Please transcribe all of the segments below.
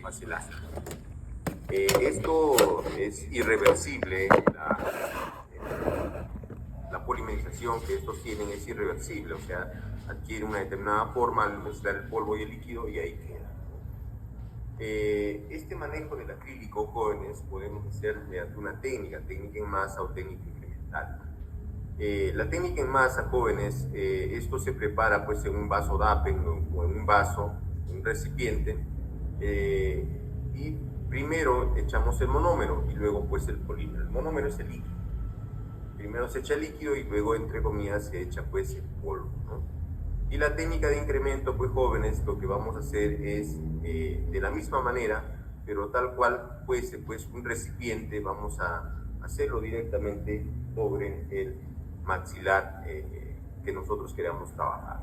maxilar. Esto es irreversible, la polimerización que estos tienen es irreversible, o sea, adquiere una determinada forma al mezclar el polvo y el líquido y ahí queda. Este manejo del acrílico, jóvenes, podemos hacer mediante una técnica en masa o técnica incremental. La técnica en masa, jóvenes, esto se prepara pues en un vaso DAPEN o en un vaso, un recipiente, y primero echamos el monómero y luego pues el polímero. El monómero es el líquido. Primero se echa el líquido y luego, entre comillas, se echa pues el polvo, ¿no? Y la técnica de incremento, pues jóvenes, lo que vamos a hacer es de la misma manera, pero tal cual fuese pues un recipiente, vamos a hacerlo directamente sobre el maxilar que nosotros queramos trabajar,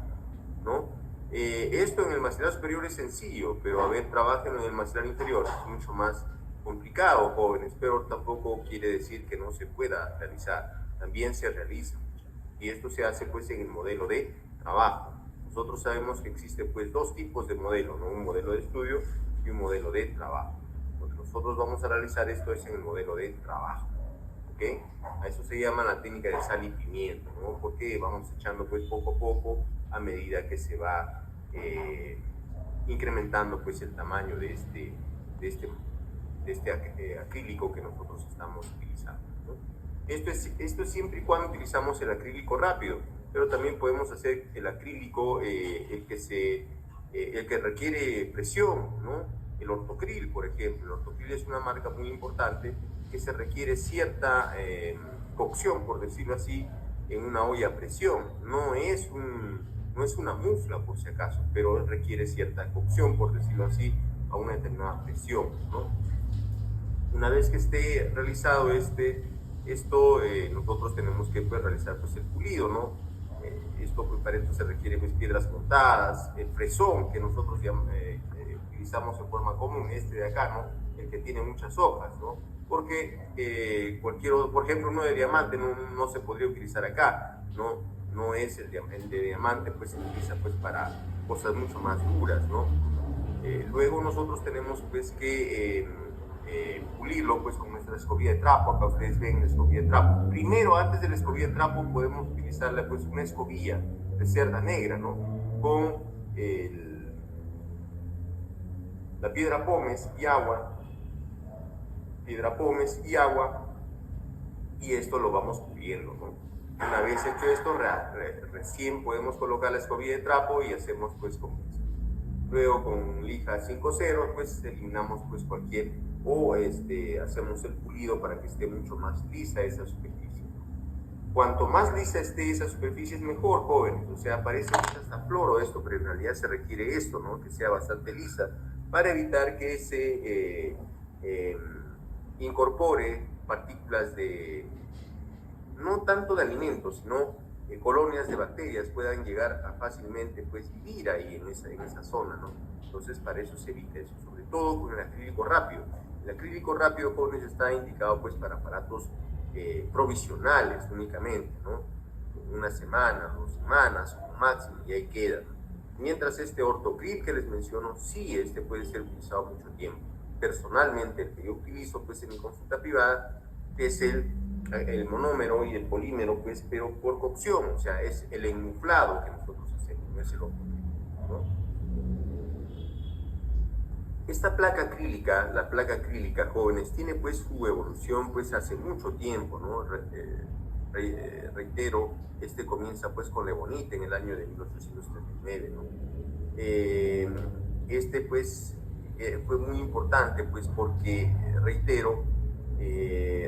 ¿no? Esto en el maxilar superior es sencillo, pero a ver, trabajen en el maxilar inferior, es mucho más complicado, jóvenes, pero tampoco quiere decir que no se pueda realizar, también se realiza, y esto se hace pues en el modelo de trabajo. Nosotros sabemos que existen pues dos tipos de modelo, ¿no? Un modelo de estudio y un modelo de trabajo. Lo que nosotros vamos a realizar esto es en el modelo de trabajo, ¿ok? A eso se llama la técnica de sal y pimienta, ¿no? Porque vamos echando pues poco a poco a medida que se va incrementando pues el tamaño de este acrílico que nosotros estamos utilizando, ¿no? Esto es siempre y cuando utilizamos el acrílico rápido, pero también podemos hacer el acrílico, el que requiere presión, ¿no? El ortocril, por ejemplo. El ortocril es una marca muy importante que se requiere cierta cocción, por decirlo así, en una olla a presión. No es una mufla, por si acaso, pero requiere cierta cocción, por decirlo así, a una determinada presión, ¿no? Una vez que esté realizado esto, nosotros tenemos que pues, realizar pues, el pulido, ¿no? Esto pues, para esto se requiere pues, piedras montadas, el fresón que nosotros ya, utilizamos en forma común, este de acá, ¿no? El que tiene muchas hojas, ¿no? Porque por ejemplo, uno de diamante no se podría utilizar acá, ¿no? No es el de diamante, pues se utiliza pues para cosas mucho más duras, ¿no? Luego nosotros tenemos pues que pulirlo pues con nuestra escobilla de trapo. Acá ustedes ven la escobilla de trapo. Primero, antes de la escobilla de trapo, podemos utilizarla pues una escobilla de cerda negra, ¿no? Con la piedra pómez y agua, y esto lo vamos puliendo, ¿no? Una vez hecho esto, recién podemos colocar la escobilla de trapo y hacemos pues con esto. Luego con lija 5-0 pues eliminamos pues cualquier, hacemos el pulido para que esté mucho más lisa esa superficie. Cuanto más lisa esté esa superficie es mejor, jóvenes. O sea, parece que hasta floro esto, pero en realidad se requiere esto, ¿no? Que sea bastante lisa para evitar que se incorpore partículas no tanto de alimentos, sino colonias de bacterias puedan llegar a fácilmente pues vivir ahí en esa zona, ¿no? Entonces para eso se evita eso, sobre todo con el acrílico rápido. El acrílico rápido, jóvenes, está indicado pues para aparatos provisionales únicamente, ¿no? Una semana, 2 semanas como máximo y ahí queda. Mientras este ortocril que les menciono, sí, puede ser utilizado mucho tiempo. Personalmente el que yo utilizo pues en mi consulta privada es el monómero y el polímero, pues, pero por cocción, o sea, es el enmuflado que nosotros hacemos, no es el ortocril, ¿no? Esta placa acrílica, la placa acrílica, jóvenes, tiene pues su evolución pues hace mucho tiempo, ¿no? Reitero, comienza pues con la ebonita en el año de 1839, ¿no? Pues fue muy importante pues porque, reitero,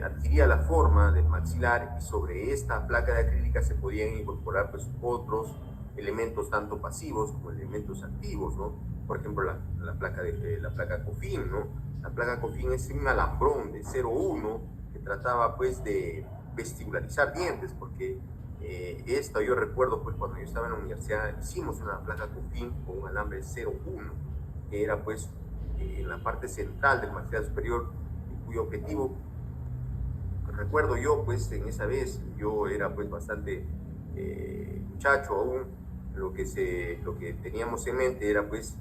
adquiría la forma del maxilar y sobre esta placa de acrílica se podían incorporar pues otros elementos tanto pasivos como elementos activos, ¿no? Por ejemplo, la placa Coffin, ¿no? La placa Coffin es un alambrón de 0,1 que trataba pues de vestibularizar dientes, porque yo recuerdo pues cuando yo estaba en la universidad hicimos una placa Coffin con un alambre 0,1 que era pues en la parte central del maxilar superior, cuyo objetivo, recuerdo yo pues en esa vez, yo era pues bastante muchacho aún, lo que teníamos en mente era pues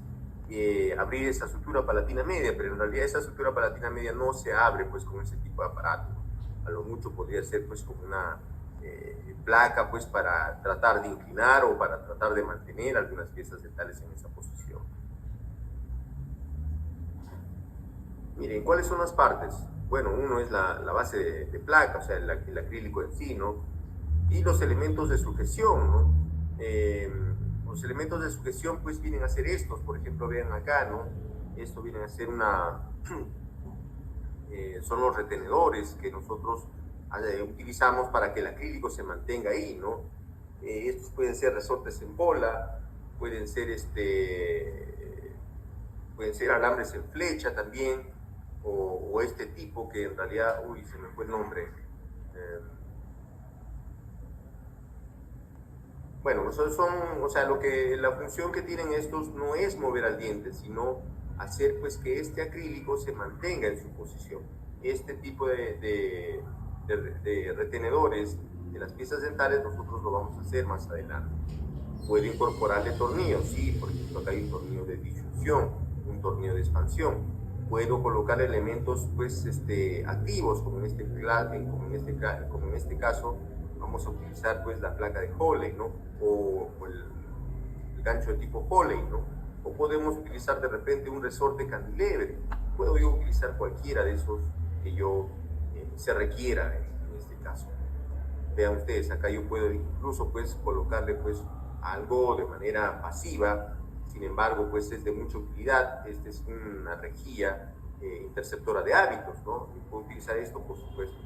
abrir esa sutura palatina media, pero en realidad esa sutura palatina media no se abre pues con ese tipo de aparato. A lo mucho podría ser pues como una placa pues para tratar de inclinar o para tratar de mantener algunas piezas dentales en esa posición. Miren, ¿cuáles son las partes? Bueno, uno es la base de placa, o sea, el acrílico en sí, ¿no? Y los elementos de sujeción, ¿no? Los elementos de sujeción pues vienen a ser estos, por ejemplo, vean acá, ¿no? Esto viene a ser son los retenedores que nosotros utilizamos para que el acrílico se mantenga ahí, ¿no? Estos pueden ser resortes en bola, pueden ser alambres en flecha también, o este tipo que en realidad, uy, se me fue el nombre. Bueno, o sea, la función que tienen estos no es mover al diente, sino hacer pues que este acrílico se mantenga en su posición. Este tipo de retenedores de las piezas dentales nosotros lo vamos a hacer más adelante. Puedo incorporarle tornillos, sí, por ejemplo acá hay un tornillo de disyunción, un tornillo de expansión. Puedo colocar elementos pues activos, como en este caso vamos a utilizar pues la placa de Hawley, ¿no? O el gancho de tipo Hawley, ¿no? O podemos utilizar de repente un resorte cantilever. Puedo yo utilizar cualquiera de esos que se requiera en este caso. Vean ustedes, acá yo puedo incluso pues colocarle pues algo de manera pasiva. Sin embargo, pues es de mucha utilidad. Esta es una rejilla interceptora de hábitos, ¿no? Y puedo utilizar esto, por supuesto.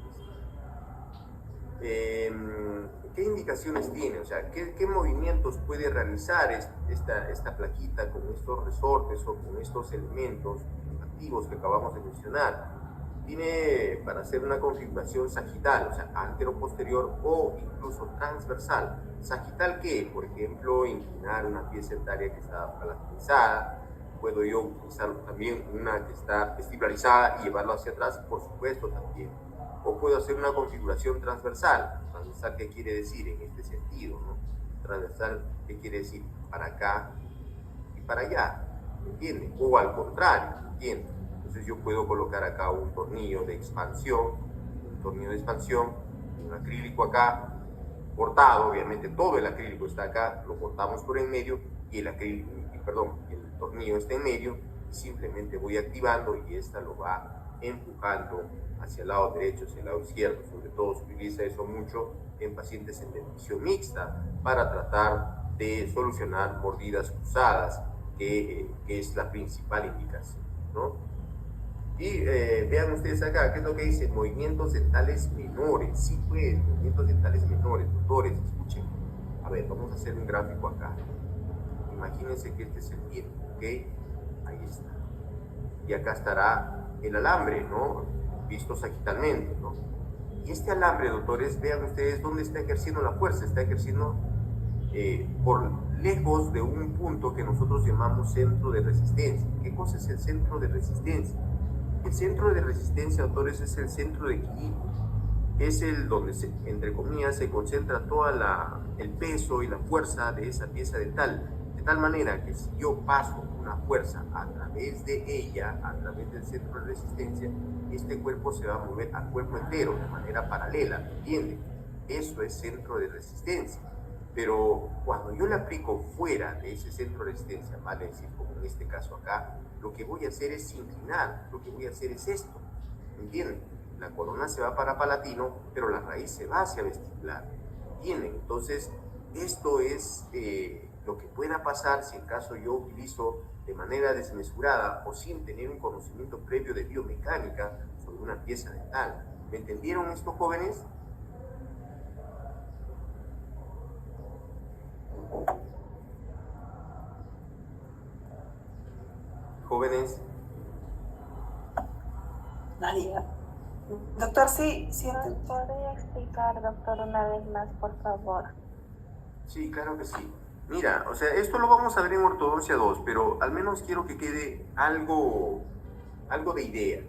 ¿Qué indicaciones tiene? O sea, ¿qué movimientos puede realizar esta plaquita con estos resortes o con estos elementos activos que acabamos de mencionar? Tiene para hacer una configuración sagital, o sea, antero-posterior o incluso transversal. ¿Sagital qué? Por ejemplo, inclinar una pieza dentaria que está palatinizada. Puedo yo utilizar también una que está vestibularizada y llevarlo hacia atrás, por supuesto, también. O puedo hacer una configuración transversal. ¿Transversal qué quiere decir en este sentido, no? Transversal, ¿qué quiere decir? Para acá y para allá, ¿entienden? O al contrario, ¿entienden? Entonces yo puedo colocar acá un tornillo de expansión, un acrílico acá, cortado, obviamente todo el acrílico está acá, lo cortamos por en medio y el tornillo está en medio, y simplemente voy activando y esta lo va empujando hacia el lado derecho, hacia el lado izquierdo. Sobre todo se utiliza eso mucho en pacientes en dentición mixta para tratar de solucionar mordidas cruzadas, que es la principal indicación, ¿no? Y vean ustedes acá, ¿qué es lo que dice? Movimientos dentales menores. Sí, pues, movimientos dentales menores. Doctores, escuchen. A ver, vamos a hacer un gráfico acá. Imagínense que este es el diente, ¿ok? Ahí está. Y acá estará el alambre, ¿no? Visto sagitalmente, ¿no? Y este alambre, doctores, vean ustedes dónde está ejerciendo la fuerza. Está ejerciendo por lejos de un punto que nosotros llamamos centro de resistencia. ¿Qué cosa es el centro de resistencia? El centro de resistencia, doctores, es el centro de equilibrio. Es el donde, entre comillas, se concentra todo el peso y la fuerza de esa pieza dental. De tal manera que si yo paso una fuerza a través de ella, a través del centro de resistencia, este cuerpo se va a mover al cuerpo entero de manera paralela, ¿entienden? Eso es centro de resistencia. Pero cuando yo le aplico fuera de ese centro de resistencia, vale decir, como en este caso acá, lo que voy a hacer es inclinar, lo que voy a hacer es esto, ¿entienden? La corona se va para palatino, pero la raíz se va hacia vestibular, ¿entienden? Entonces, esto es lo que pueda pasar si en caso yo utilizo de manera desmesurada o sin tener un conocimiento previo de biomecánica sobre una pieza dental. ¿Me entendieron estos jóvenes? Jóvenes. Nadia. Doctor, sí. ¿Nos podría explicar, doctor, una vez más, por favor? Sí, claro que sí. Mira, o sea, esto lo vamos a ver en ortodoncia 2, pero al menos quiero que quede algo de idea.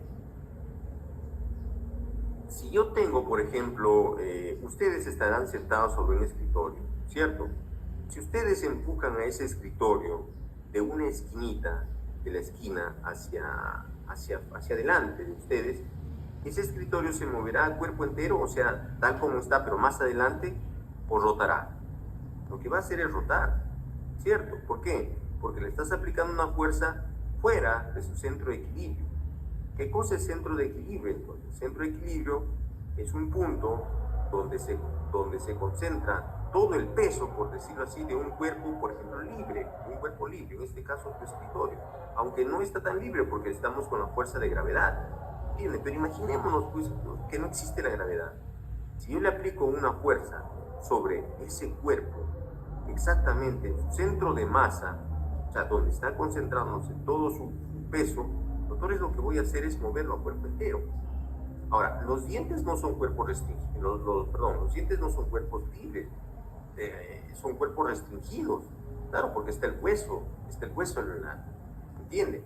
Si yo tengo, por ejemplo, ustedes estarán sentados sobre un escritorio, ¿cierto? Si ustedes empujan a ese escritorio de una esquinita, de la esquina hacia adelante de ustedes, ese escritorio se moverá a cuerpo entero, o sea, tal como está, pero más adelante, o rotará. Lo que va a hacer es rotar, ¿cierto? ¿Por qué? Porque le estás aplicando una fuerza fuera de su centro de equilibrio. ¿Qué cosa es centro de equilibrio entonces? Centro de equilibrio es un punto donde se concentra todo el peso, por decirlo así, de un cuerpo, por ejemplo, libre, un cuerpo libre, en este caso tu escritorio, aunque no está tan libre porque estamos con la fuerza de gravedad, ¿entiendes? Pero imaginémonos pues, que no existe la gravedad. Si yo le aplico una fuerza sobre ese cuerpo, exactamente en su centro de masa, o sea, donde está concentrándose todo su peso, doctores, lo que voy a hacer es moverlo a cuerpo entero. Ahora, los dientes no son cuerpos restringidos, los dientes no son cuerpos libres, son cuerpos restringidos, claro, porque está el hueso lunar, ¿entiende?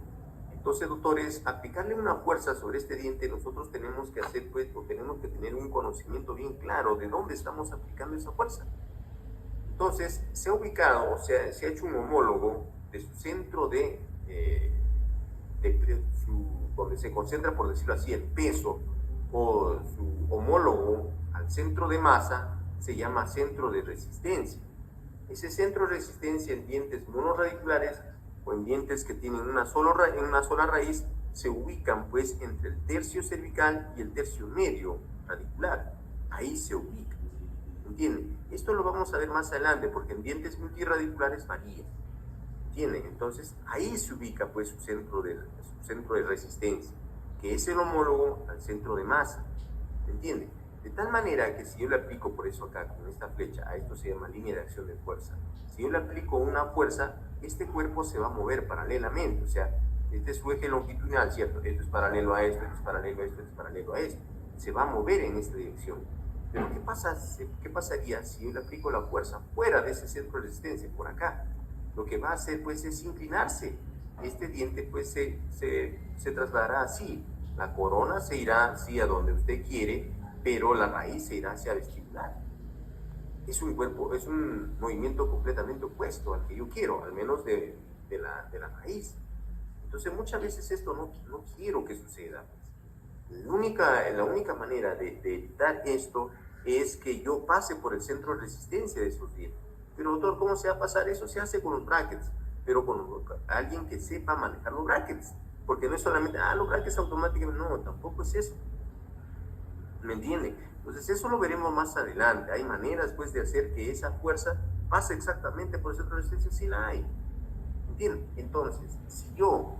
Entonces, doctores, aplicarle una fuerza sobre este diente, nosotros tenemos que hacer, pues, o tenemos que tener un conocimiento bien claro de dónde estamos aplicando esa fuerza. Entonces, se ha ubicado, o sea, se ha hecho un homólogo de su centro donde se concentra, por decirlo así, el peso, o su homólogo al centro de masa, se llama centro de resistencia. Ese centro de resistencia en dientes monorradiculares o en dientes que tienen una sola raíz, se ubican pues entre el tercio cervical y el tercio medio radicular. Ahí se ubica. ¿Entienden? Esto lo vamos a ver más adelante porque en dientes multirradiculares varía. ¿Entienden? Entonces ahí se ubica pues su centro de resistencia, que es el homólogo al centro de masa. ¿Entienden? De tal manera que si yo le aplico, por eso acá con esta flecha, a esto se llama línea de acción de fuerza. Si yo le aplico una fuerza, este cuerpo se va a mover paralelamente, o sea, este es su eje longitudinal, ¿cierto? Esto es paralelo a esto, esto es paralelo a esto, esto es paralelo a esto. Se va a mover en esta dirección. Pero ¿qué pasaría si yo le aplico la fuerza fuera de ese centro de resistencia, por acá? Lo que va a hacer pues es inclinarse. Este diente pues se trasladará así. La corona se irá así a donde usted quiere, pero la raíz se irá hacia vestibular. Es un movimiento completamente opuesto al que yo quiero, al menos de la raíz. Entonces muchas veces esto no quiero que suceda. La única manera de evitar esto es que yo pase por el centro de resistencia de esos dientes. Pero doctor, ¿cómo se va a pasar? Eso se hace con los brackets, pero con alguien que sepa manejar los brackets. Porque no es solamente, los brackets automáticamente, no, tampoco es eso. ¿Me entienden? Entonces eso lo veremos más adelante. Hay maneras pues de hacer que esa fuerza pase exactamente por el centro de resistencia, sí la hay. ¿Entienden? Entonces, si yo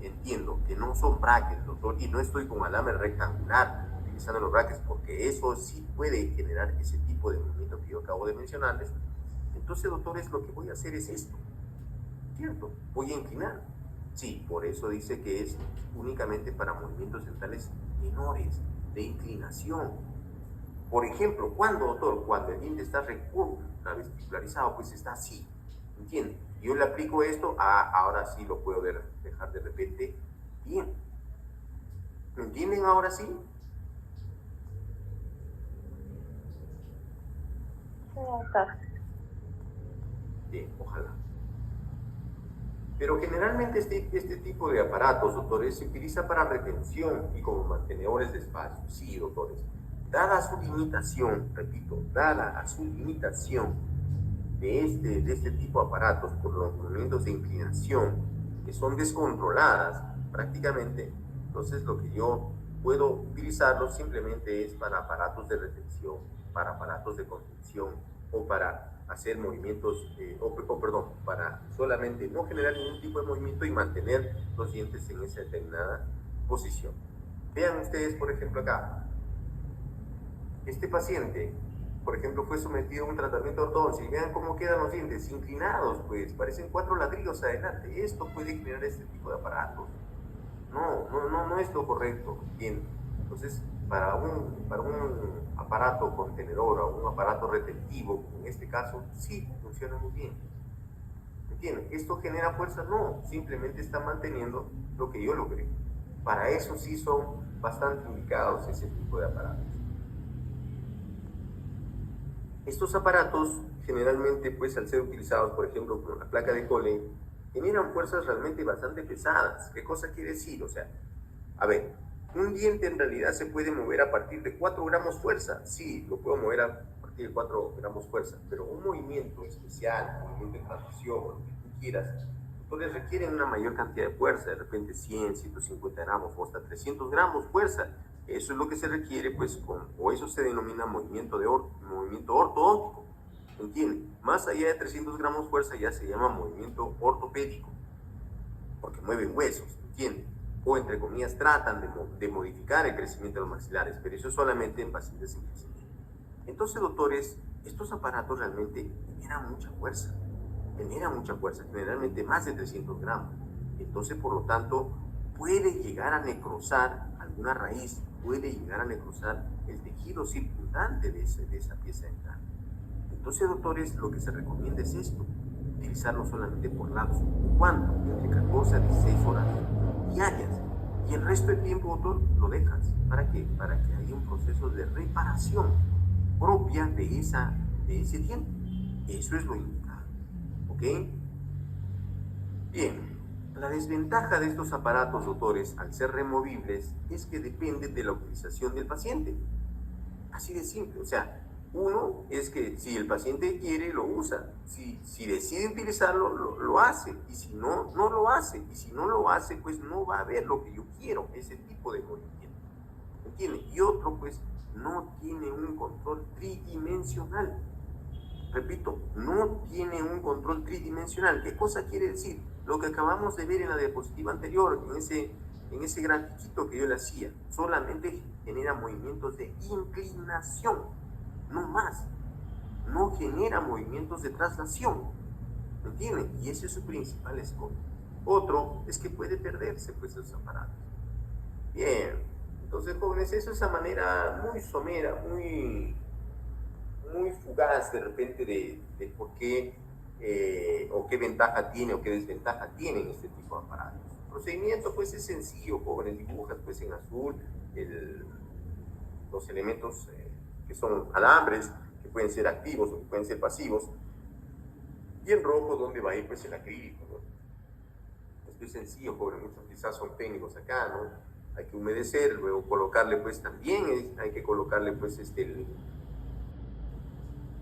entiendo que no son brackets, doctor, y no estoy con alambre rectangular utilizando los brackets, porque eso sí puede generar ese tipo de movimiento que yo acabo de mencionarles, entonces, doctores, lo que voy a hacer es esto, ¿cierto? Voy a inclinar. Sí, por eso dice que es únicamente para movimientos dentales menores, de inclinación. Por ejemplo, doctor? Cuando el diente está recurvo, vestibularizado, pues está así, ¿entiende? Yo le aplico esto, ahora sí lo puedo dejar de repente bien. ¿Me entienden ahora sí? Sí, doctor. Bien, ojalá. Pero generalmente este tipo de aparatos, doctores, se utiliza para retención y como mantenedores de espacio. Sí, doctores. Dada su limitación, repito, dada a su limitación de este tipo de aparatos por los movimientos de inclinación que son descontroladas prácticamente, entonces lo que yo puedo utilizarlo simplemente es para aparatos de retención, para aparatos de contención o para hacer movimientos, para solamente no generar ningún tipo de movimiento y mantener los dientes en esa determinada posición. Vean ustedes, por ejemplo, acá, este paciente, por ejemplo, fue sometido a un tratamiento de ortodoncia y vean cómo quedan los dientes inclinados, pues parecen 4 ladrillos adelante. Esto puede generar este tipo de aparatos. No es lo correcto, bien. Entonces, para un aparato contenedor o un aparato retentivo, en este caso, sí funciona muy bien. ¿Entienden? ¿Esto genera fuerza? No, simplemente está manteniendo lo que yo logré. Para eso sí son bastante indicados ese tipo de aparatos. Estos aparatos generalmente, pues al ser utilizados, por ejemplo, con la placa de Coley, generan fuerzas realmente bastante pesadas. ¿Qué cosa quiere decir? O sea, a ver, un diente en realidad se puede mover a partir de 4 gramos fuerza. Sí, lo puedo mover a partir de 4 gramos fuerza, pero un movimiento especial, un movimiento de transmisión, o lo que tú quieras, entonces requieren una mayor cantidad de fuerza, de repente 100, 150 gramos o hasta 300 gramos fuerza. Eso es lo que se requiere, pues, o eso se denomina movimiento ortodóntico. ¿Entiendes? Más allá de 300 gramos fuerza ya se llama movimiento ortopédico, porque mueven huesos, ¿entiendes? O entre comillas tratan de modificar el crecimiento de los maxilares, pero eso solamente en pacientes en crecimiento. Entonces, doctores, estos aparatos realmente generan mucha fuerza, generalmente más de 300 gramos. Entonces, por lo tanto, puede llegar a necrosar alguna raíz, puede llegar a necrosar el tejido circundante de esa pieza dental. Entonces, doctores, lo que se recomienda es esto, utilizarlo solamente por lapso. ¿Cuánto? Entre 14 a 16 horas diarias. Y el resto del tiempo, doctor, lo dejas. ¿Para qué? Para que haya un proceso de reparación propia de ese diente. Eso es lo indicado. ¿Ok? Bien. La desventaja de estos aparatos, doctores, al ser removibles, es que depende de la utilización del paciente. Así de simple. O sea, uno es que si el paciente quiere, lo usa. Si decide utilizarlo, lo hace. Y si no, no lo hace. Y si no lo hace, pues no va a ver lo que yo quiero, ese tipo de movimiento. ¿Entiende? Y otro, pues, no tiene un control tridimensional. Repito, no tiene un control tridimensional. ¿Qué cosa quiere decir? Lo que acabamos de ver en la diapositiva anterior, en ese grafiquito que yo le hacía, solamente genera movimientos de inclinación. No más, no genera movimientos de traslación, ¿me entienden? Y ese es su principal escopo. Otro es que puede perderse, pues, esos aparatos. Bien, entonces, jóvenes, eso es esa manera muy somera, muy fugaz de repente de por qué o qué ventaja tiene o qué desventaja tienen este tipo de aparatos. El procedimiento, pues, es sencillo, jóvenes, dibujas, pues, en azul los elementos que son alambres, que pueden ser activos o que pueden ser pasivos, y en rojo donde va a ir, pues, el acrílico, ¿no? Esto es sencillo, joven, muchos quizás son técnicos acá, ¿no? Hay que humedecer, luego colocarle, pues, también hay que colocarle, pues,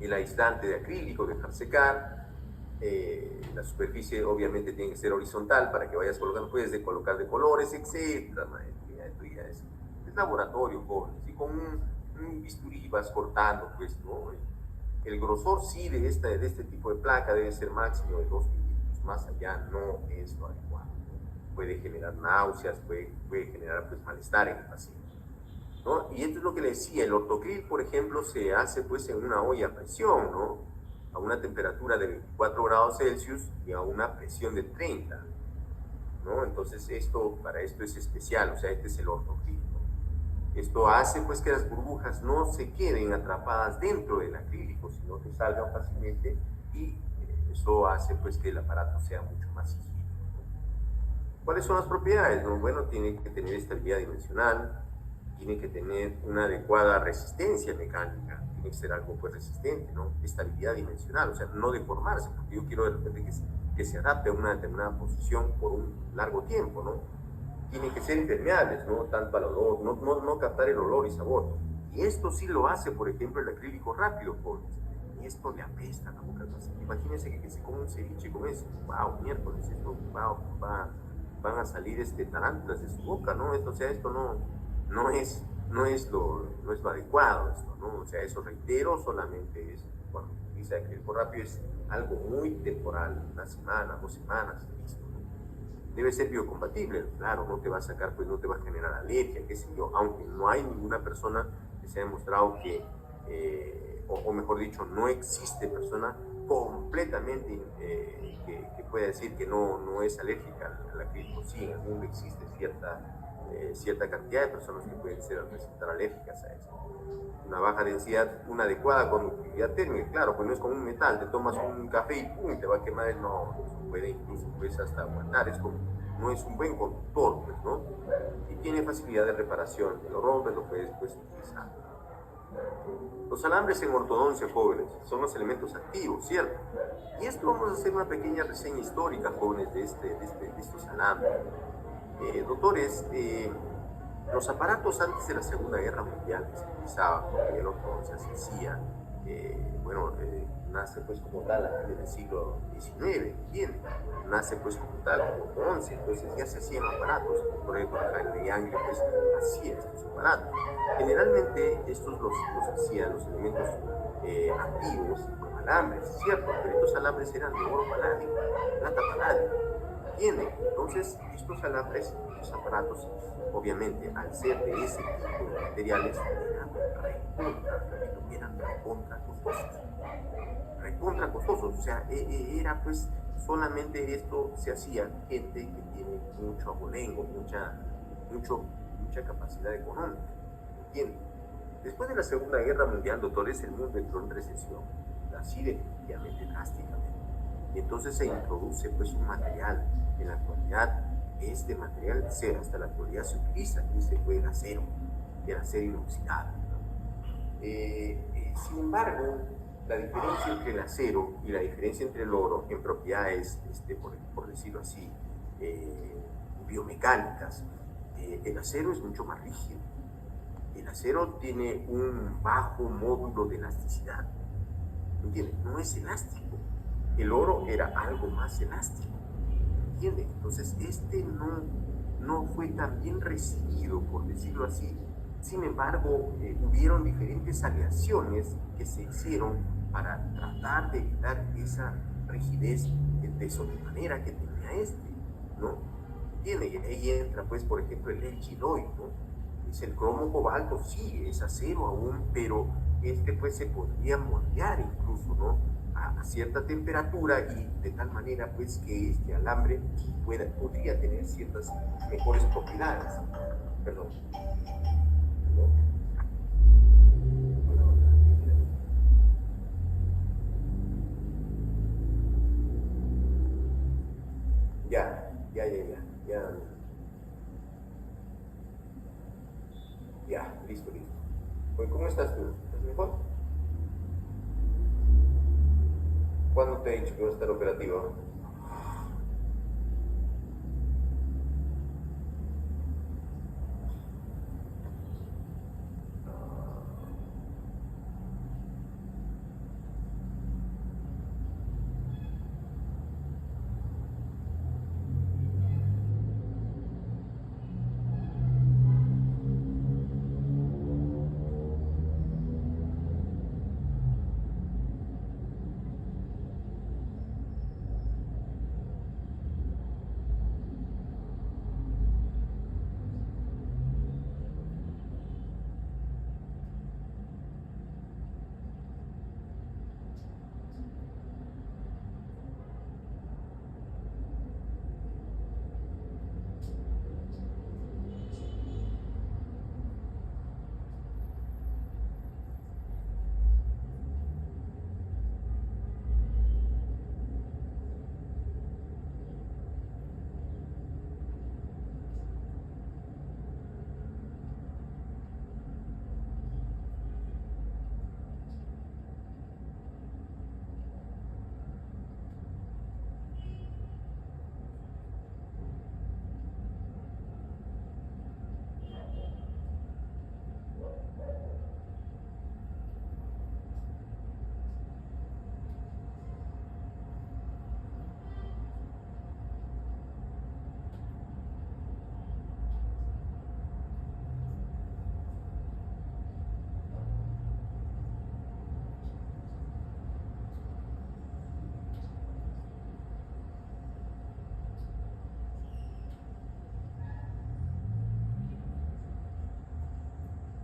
el aislante de acrílico, dejar secar. La superficie obviamente tiene que ser horizontal para que vayas colocando, puedes colocar de colores, etcétera. Esto ya es laboratorio, jóvenes, y con un bisturí vas cortando, pues, ¿no? El grosor sí de este tipo de placa debe ser máximo de 2 milímetros, más allá no es lo adecuado. Puede generar náuseas, puede generar, pues, malestar en el paciente, ¿no? Y esto es lo que le decía, el ortocril, por ejemplo, se hace, pues, en una olla a presión, ¿no? A una temperatura de 24 grados Celsius y a una presión de 30, ¿no? Entonces, para esto es especial, o sea, este es el ortocril, ¿no? Esto hace, pues, que las burbujas no se queden atrapadas dentro del acrílico, sino que salgan fácilmente, y eso hace, pues, que el aparato sea mucho más higiénico. ¿Cuáles son las propiedades? ¿No? Bueno, tiene que tener estabilidad dimensional, tiene que tener una adecuada resistencia mecánica, tiene que ser algo, pues, resistente, ¿no? Estabilidad dimensional, o sea, no deformarse, porque yo quiero de repente que se adapte a una determinada posición por un largo tiempo, ¿no? Tienen que ser impermeables, ¿no? Tanto al olor, no captar el olor y sabor. Y esto sí lo hace, por ejemplo, el acrílico rápido, jóvenes. Y esto le apesta la boca al paciente. Imagínense que se come un ceviche con eso. ¡Wow! Miércoles, esto, wow, van a salir tarántulas de su boca, ¿no? Esto, o sea, esto no es lo adecuado, esto, ¿no? O sea, eso, reitero, solamente es, cuando utiliza acrílico rápido, es algo muy temporal, una semana, 2 semanas, listo, ¿no? Debe ser biocompatible, claro, no te va a sacar, pues, no te va a generar alergia, qué sé yo, aunque no hay ninguna persona que se haya demostrado que, o mejor dicho, no existe persona completamente que pueda decir que no es alérgica al acrílico. Sí, en el mundo existe cierta cantidad de personas que pueden resultar alérgicas a eso. Una baja densidad, una adecuada conductividad térmica, claro, pues no es como un metal, te tomas un café y ¡pum!, te va a quemar, no, puede incluso, pues, hasta aguantar, no es un buen conductor, pues, ¿no? Y tiene facilidad de reparación, te lo rompes, lo puedes, pues, utilizar. Los alambres en ortodoncia, jóvenes, son los elementos activos, ¿cierto? Y esto vamos a hacer una pequeña reseña histórica, jóvenes, de estos alambres. Doctores, los aparatos antes de la Segunda Guerra Mundial que se utilizaban, porque la ortodoncia se hacía, nace pues como tal en el siglo XIX, ¿entiendes? Nace pues como tal, como XI, entonces ya se hacían aparatos, por ejemplo, el de Anglia pues hacía estos aparatos. Generalmente estos los hacían los elementos activos con alambres, ¿cierto? Pero estos alambres eran de oro paladio, plata paladio, ¿entienden? Entonces estos alambres, los aparatos, obviamente al ser de ese tipo de materiales, eran recontra costosos, o sea, era pues solamente esto se hacía gente que tiene mucho abolengo, mucha capacidad económica, ¿entienden? Después de la Segunda Guerra Mundial, doctores, el mundo entró en recesión, así definitivamente drásticamente. Y entonces se introduce pues un material, en la actualidad este material hasta la actualidad se utiliza, y ese fue el acero inoxidable. Sin embargo, la diferencia entre el acero y la diferencia entre el oro en propiedades, por decirlo así, biomecánicas, el acero es mucho más rígido. El acero tiene un bajo módulo de elasticidad, ¿entiendes? No es elástico. El oro era algo más elástico, ¿entiendes? Entonces no fue tan bien recibido, por decirlo así. Sin embargo, hubieron diferentes aleaciones que se hicieron para tratar de evitar esa rigidez de sobremanera que tenía ¿no? ¿Entiende? Y ahí entra, pues, por ejemplo, el elgiloy, ¿no? Es el cromo cobalto, sí, es acero aún, pero pues se podría moldear incluso, ¿no? A cierta temperatura y de tal manera, pues, que este alambre podría tener ciertas mejores propiedades. Perdón. Ya, listo. Pues, ¿cómo estás tú? ¿Estás mejor? ¿Cuándo te he dicho que vas a estar operativo?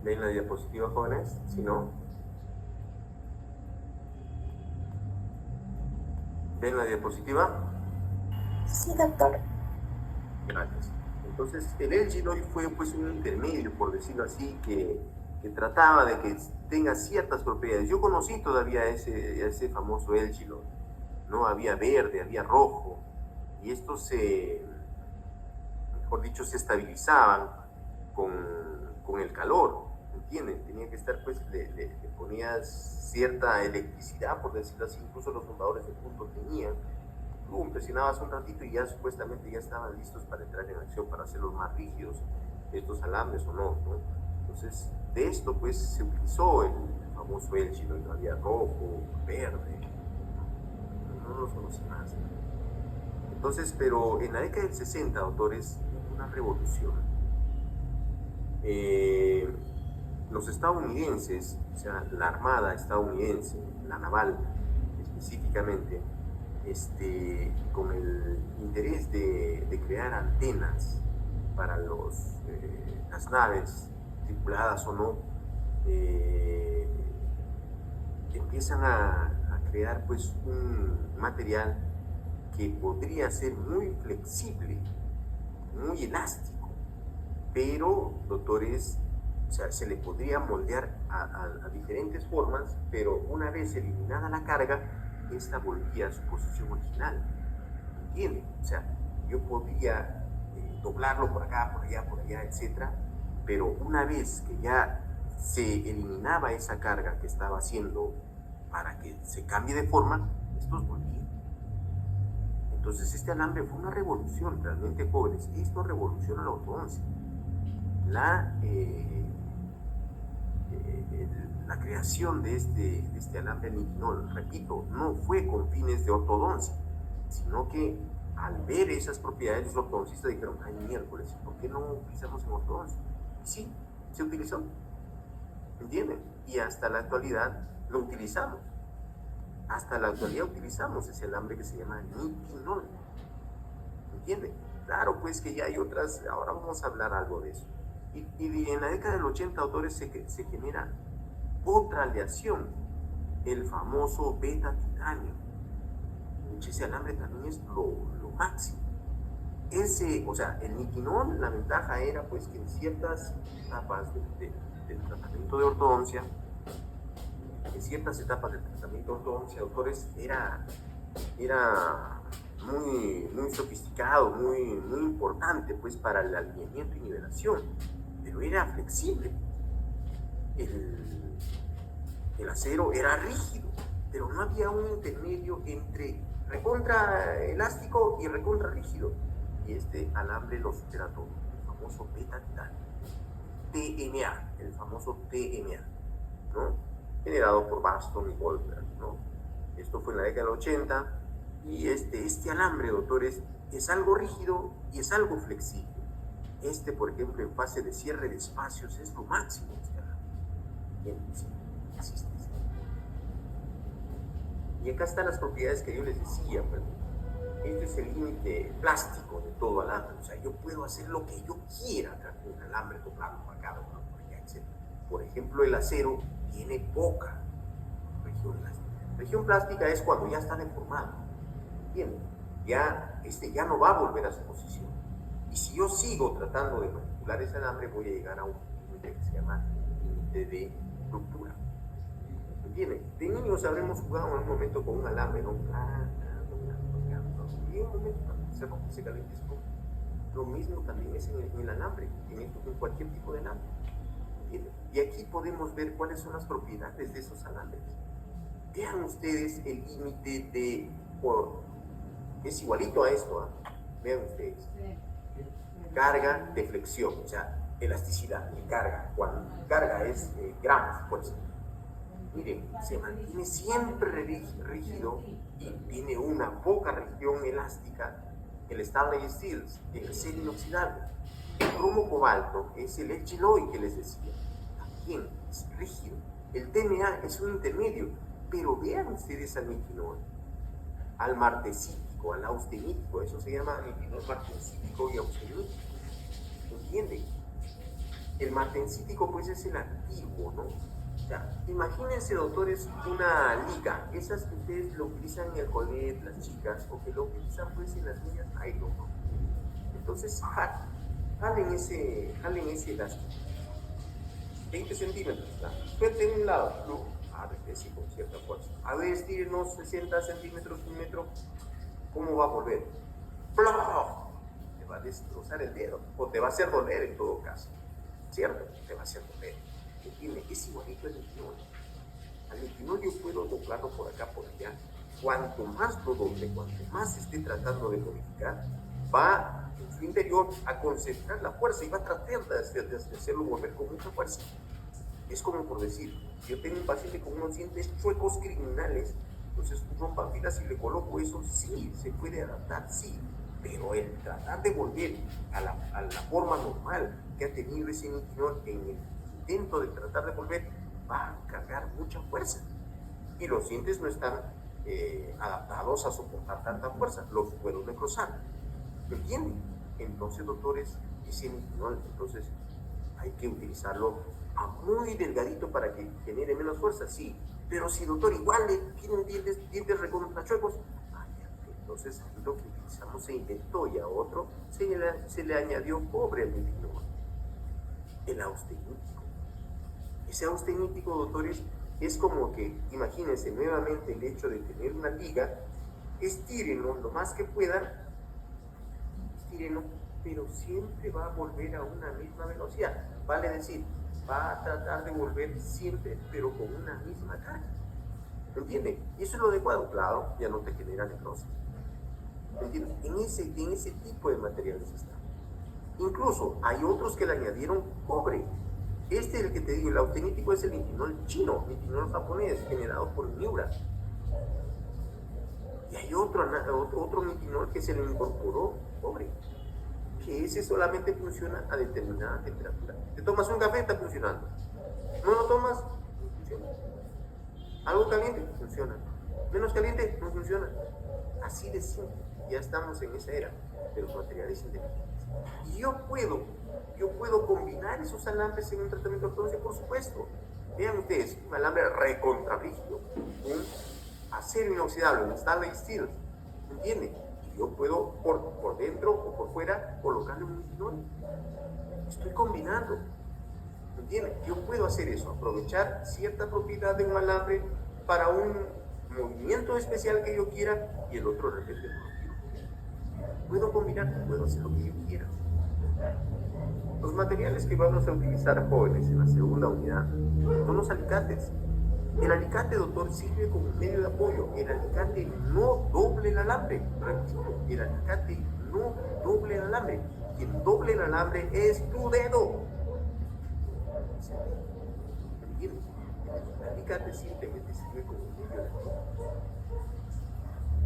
¿Ven la diapositiva, jóvenes? Si no, ¿ven la diapositiva? Sí, doctor. Gracias. Entonces, el elgiloy fue pues un intermedio, por decirlo así, que trataba de que tenga ciertas propiedades. Yo conocí todavía ese famoso elgiloy, ¿no? Había verde, había rojo, y estos mejor dicho, se estabilizaban con el calor, ¿entienden? Tenía que estar, pues, le ponías cierta electricidad, por decirlo así, incluso los soldadores de punto tenían. Tú presionabas un ratito y ya supuestamente ya estaban listos para entrar en acción, para hacerlos más rígidos, estos alambres o no, ¿no? Entonces, de esto, pues, se utilizó el famoso Elchi, donde había rojo, verde, no los conocí más. Entonces, pero en la década del 60, autores, hubo una revolución. Los estadounidenses, o sea, la armada estadounidense, la naval específicamente, con el interés de crear antenas para las naves, tripuladas o no, empiezan a crear, pues, un material que podría ser muy flexible, muy elástico, pero, doctores, o sea, se le podría moldear a diferentes formas, pero una vez eliminada la carga, esta volvía a su posición original. ¿Entienden? O sea, yo podía doblarlo por acá, por allá, etc. Pero una vez que ya se eliminaba esa carga que estaba haciendo para que se cambie de forma, estos volvían. Entonces este alambre fue una revolución realmente, jóvenes. Esto revoluciona la ortodoncia. La creación de este alambre niquinol, repito, no fue con fines de ortodoncia, sino que al ver esas propiedades, los ortodoncistas dijeron, ay, miércoles, ¿por qué no utilizamos en ortodoncia? Y sí, se utilizó, ¿entienden? Y hasta la actualidad lo utilizamos. Hasta la actualidad utilizamos ese alambre que se llama niquinol, ¿entienden? Claro, pues que ya hay otras, ahora vamos a hablar algo de eso. Y en la década del 80, autores, se genera otra aleación, el famoso beta-titanio. Ese alambre también es lo máximo. O sea, el niquinol, la ventaja era, pues, que en ciertas etapas del tratamiento de ortodoncia, doctores, era muy, muy sofisticado, muy, muy importante, pues, para el alineamiento y nivelación, pero era flexible. El acero era rígido, pero no había un intermedio entre recontra elástico y recontra rígido. Y este alambre lo supera todo, el famoso beta-titanio, TMA, el famoso TMA, ¿no? Generado por Baston y Goldberg, ¿no? Esto fue en la década del 80, y este alambre, doctores, es algo rígido y es algo flexible. Por ejemplo, en fase de cierre de espacios es lo máximo. Bien, sí, existe. Y acá están las propiedades que yo les decía, pues. Este es el límite plástico de todo alambre. O sea, yo puedo hacer lo que yo quiera acá con un alambre, doblarlo por acá, doblarlo por allá, etc. Por ejemplo, el acero tiene poca región plástica. Región plástica es cuando ya está deformado. ¿Entienden? Ya no va a volver a su posición. Y si yo sigo tratando de manipular ese alambre, voy a llegar a un límite que se llama límite de ruptura. ¿Entienden? De niños habremos jugado en un momento con un alambre, ¿no? Y en un momento se rompe, se calienta. Lo mismo también es en el alambre, en cualquier tipo de alambre. ¿Entienden? Y aquí podemos ver cuáles son las propiedades de esos alambres. Vean ustedes el límite es igualito a esto, ¿eh? Vean ustedes. Carga de flexión, o sea, elasticidad y carga. Cuando carga es gramos, pues. Miren, se mantiene siempre rígido y tiene una poca región elástica. El Stanley Steel, el acero inoxidable. El cromo cobalto es el Elchiloy que les decía. También es rígido. El TMA es un intermedio. Pero vean ustedes al niquinol, al martensítico, al austenítico. Eso se llama niquinol martensítico y austenítico. ¿Entienden? El martensítico, pues, es el antiguo, ¿no? O sea, imagínense, doctores, una liga, esas que ustedes lo utilizan en el colegio, las chicas, o que lo utilizan, pues, en las niñas nylon, ¿no? Entonces, jalen ese elástico. 20 centímetros, suelten en un lado, ¿no? Sí, con cierta fuerza. A ver, estírenos 60 centímetros, un metro, ¿cómo va a volver? ¡Plof! Va a destrozar el dedo, o te va a hacer doler en todo caso, ¿cierto? Te va a hacer doler. ¿entiende? Es igualito al nitinol. Al nitinol yo puedo doblarlo por acá, por allá. Cuanto más lo doble, cuanto más esté tratando de modificar, va en su interior a concentrar la fuerza y va a tratar de hacerlo volver con mucha fuerza. Es como por decir, yo tengo un paciente con unos dientes chuecos criminales, entonces un rompafilas y le coloco eso, sí, se puede adaptar, sí, pero el tratar de volver a la forma normal que ha tenido ese nitinol en el intento de tratar de volver, va a cargar mucha fuerza. Y los dientes no están adaptados a soportar tanta fuerza, los puedo necrosar. ¿Me entienden? Entonces, doctores, ese nitinol, entonces hay que utilizarlo a muy delgadito para que genere menos fuerza, sí. Pero si, doctor, igual le tienen dientes recontrachuecos, entonces aquí lo que utilizamos se inventó y a otro se le añadió cobre al nitinol. El austenítico. Ese austenítico, doctores, es como que, imagínense nuevamente el hecho de tener una liga, estírenlo lo más que puedan, estírenlo, pero siempre va a volver a una misma velocidad. Vale decir, va a tratar de volver siempre, pero con una misma carga. ¿Me entienden? Y eso es lo adecuado, claro, ya no te genera necrosis. ¿Me entienden? En ese tipo de materiales está. Incluso hay otros que le añadieron cobre. El que te digo, el austenítico, es el nitinol chino, nitinol japonés, generado por Miura. Y hay otro nitinol que se le incorporó cobre, que ese solamente funciona a determinada temperatura. Te tomas un café, está funcionando. No lo tomas, no funciona. Algo caliente, funciona. Menos caliente, no funciona. Así de simple. Ya estamos en esa era de los materiales inteligentes. Y yo puedo combinar esos alambres en un tratamiento de ortodoncia, por supuesto. Vean ustedes, un alambre recontrabrígido, un acero inoxidable, un stainless steel, ¿entienden? Y yo puedo por dentro o por fuera colocarle un nitinol. Estoy combinando, ¿entienden? Yo puedo hacer eso, aprovechar cierta propiedad de un alambre para un movimiento especial que yo quiera y el otro de repente no lo quiero. Puedo combinar, puedo hacer lo que yo quiera. Los materiales que vamos a utilizar, jóvenes, en la segunda unidad son los alicates. El alicate, doctor, sirve como medio de apoyo. El alicate no doble el alambre. Repito, el alicate no doble el alambre. Quien doble el alambre es tu dedo. ¿Entiendes? El alicate simplemente sirve como medio de apoyo.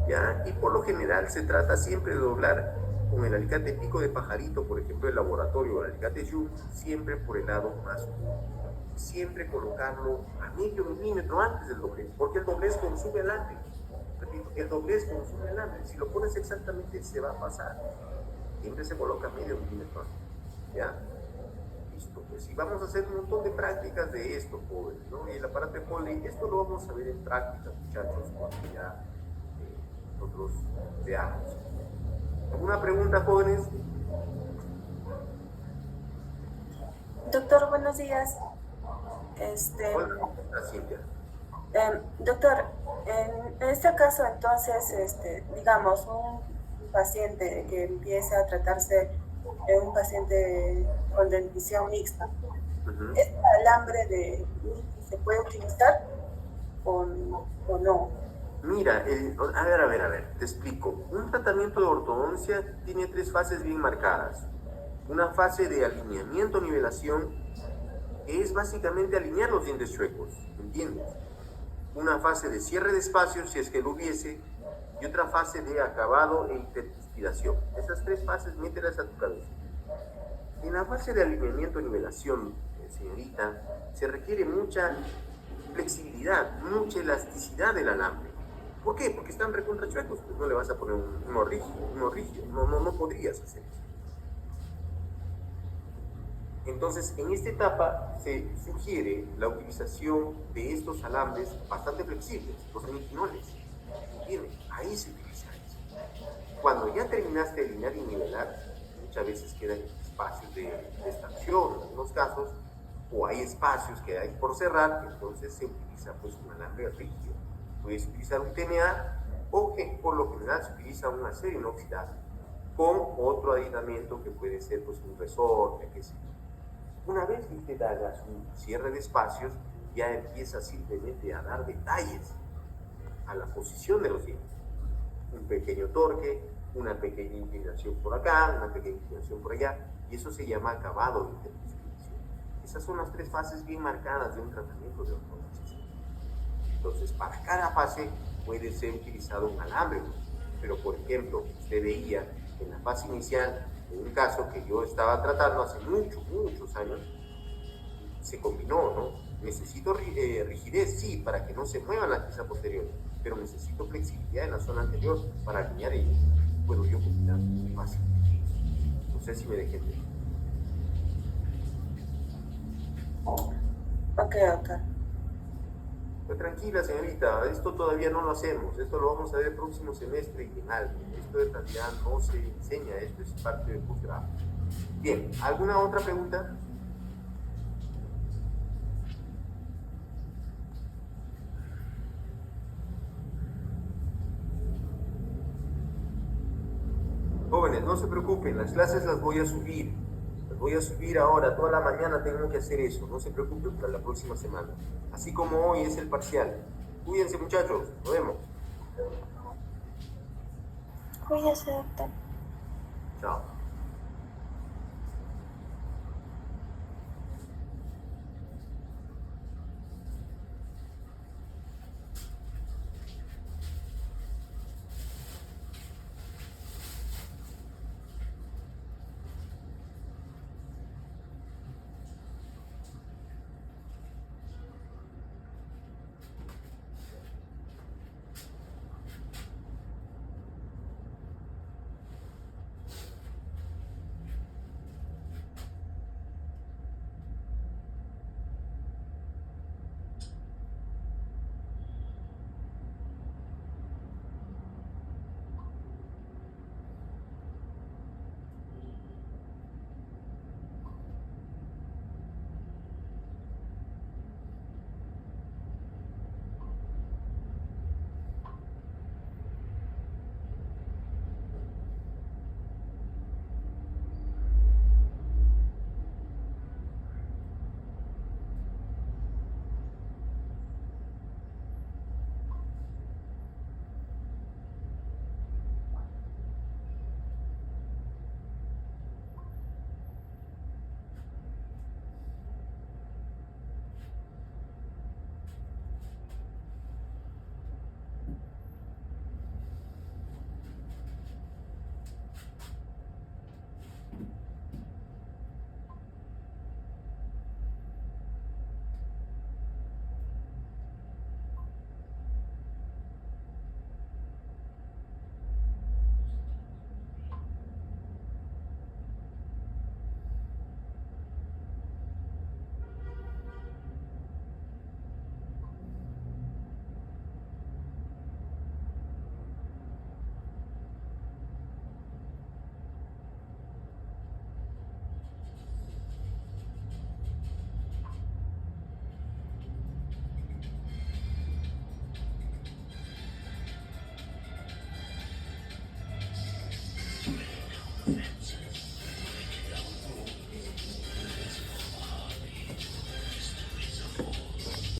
¿Ya? Y por lo general se trata siempre de doblar con el alicate pico de pajarito, por ejemplo, el laboratorio, o el alicate June, siempre por el lado más oscuro. Siempre colocarlo a medio milímetro antes del doblez, porque el doblez consume alambre. Repito, el doblez consume alambre. Si lo pones exactamente, se va a pasar. Siempre se coloca medio milímetro antes. ¿Ya? Listo. Pues si vamos a hacer un montón de prácticas de esto, jóvenes, ¿no? Y el aparato de Foley, esto lo vamos a ver en prácticas, muchachos, cuando ya nosotros veamos. ¿Alguna pregunta, jóvenes? Doctor, buenos días. Hola, Cintia. Doctor, en este caso, entonces, digamos, un paciente que empiece a tratarse de un paciente con dentición mixta, ¿este alambre se puede utilizar o no? Mira, a ver, te explico. Un tratamiento de ortodoncia tiene 3 fases bien marcadas. Una fase de alineamiento, nivelación, que es básicamente alinear los dientes chuecos, ¿entiendes? Una fase de cierre de espacios, si es que lo hubiese, y otra fase de acabado e intercuspidación. Esas 3 fases, mételas a tu cabeza. En la fase de alineamiento, nivelación, señorita, se requiere mucha flexibilidad, mucha elasticidad del alambre. ¿Por qué? Porque están recontra chuecos, pues no le vas a poner uno rígido, no podrías hacer eso. Entonces, en esta etapa se sugiere la utilización de estos alambres bastante flexibles, los nitinoles. ¿Entienden? Ahí se utiliza eso. Cuando ya terminaste de alinear y nivelar, muchas veces quedan espacios de extracción en algunos casos, o hay espacios que hay por cerrar, entonces se utiliza pues un alambre rígido. Puedes utilizar un TMA o que por lo general se utiliza un acero inoxidable con otro aditamento que puede ser pues un resorte, qué sé yo. Una vez que usted haga su cierre de espacios, ya empieza simplemente a dar detalles a la posición de los dientes. Un pequeño torque, una pequeña inclinación por acá, una pequeña inclinación por allá, y eso se llama acabado de interposición. Esas son las 3 fases bien marcadas de un tratamiento de ortodoncia. Entonces, para cada fase puede ser utilizado un alambre, pero por ejemplo, usted veía en la fase inicial, en un caso que yo estaba tratando hace muchos años, se combinó, ¿no? Necesito rigidez, sí, para que no se muevan las piezas posteriores, pero necesito flexibilidad en la zona anterior para alinear ellos. Puedo yo combinar muy fácil. No sé si me dejé entender. Ok, doctor. Pues tranquila, señorita, esto todavía no lo hacemos, esto lo vamos a ver el próximo semestre y en algo. Esto en realidad no se enseña, esto es parte del posgrado. Bien, ¿alguna otra pregunta? Jóvenes, no se preocupen, las clases las voy a subir. Las voy a subir ahora, toda la mañana tengo que hacer eso. No se preocupen para la próxima semana. Así como hoy es el parcial. Cuídense, muchachos. Nos vemos. Cuídese, doctor. Chao.